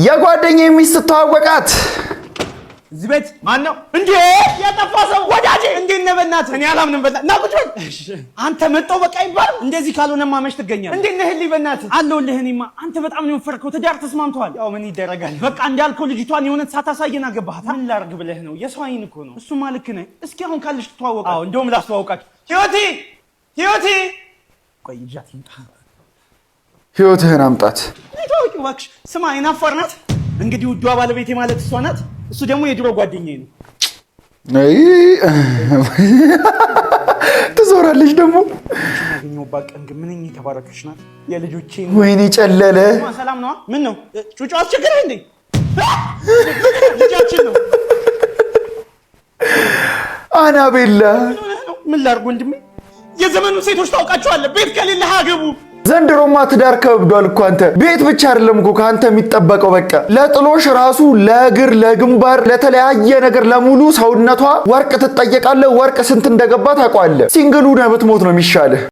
የጓደኛዬ ሚስት ተዋወቃት። እዚህ ቤት ማን ነው እንዴ? የጠፋ ሰው ወዳጄ እንዴት ነህ? በእናትህ እኔ አላምንም። በእናትህ ና ቁጭ በል። አንተ መጣው በቃ ይባል። እንደዚህ ካልሆነማ መች ትገኛለህ? እንዴት ነህ? ህሊ በእናትህ አለሁልህ። እኔማ አንተ በጣም ነው የወፈርከው። ትዳር ተስማምተዋል? ያው ምን ይደረጋል። በቃ እንዳልከው ልጅቷን የሆነት ሳታሳየን አገባሃት። ምን ላድርግ ብለህ ነው? የሰው አይን እኮ ነው። እሱማ ልክ ነህ። እስኪ አሁን ካልሽ ትተዋወቃለህ? አዎ እንደውም ላስተዋውቃችሁ። ህይወቴ ቆይ ይዣት ይምጣ። ህይወትህን አምጣት። ታውቂው እባክሽ። ስማ አይናፋር ናት። እንግዲህ ውዷ ባለቤቴ ማለት እሷ ናት። እሱ ደግሞ የድሮ ጓደኛዬ ነው። አይ ትዞራለች ደግሞ ያገኘው ባቀን ግን ምንኛ የተባረከች ናት። የልጆቼ ወይኔ ጨለለ። ሰላም ነው? ምን ነው ጩጫ አስቸገረህ እንዴ? ልጃችን ነው አናቤላ። ምን ላድርግ ወንድሜ? የዘመኑ ሴቶች ታውቃቸዋለህ። ቤት ከሌለ አገቡ። ዘንድሮማ ትዳር ከብዷል እኮ አንተ። ቤት ብቻ አይደለም እኮ ከአንተ የሚጠበቀው በቃ ለጥሎሽ ራሱ ለእግር፣ ለግንባር፣ ለተለያየ ነገር ለሙሉ ሰውነቷ ወርቅ ትጠየቃለህ። ወርቅ ስንት እንደገባ ታውቀዋለህ። ሲንግሉ ነህ ብትሞት ነው የሚሻልህ።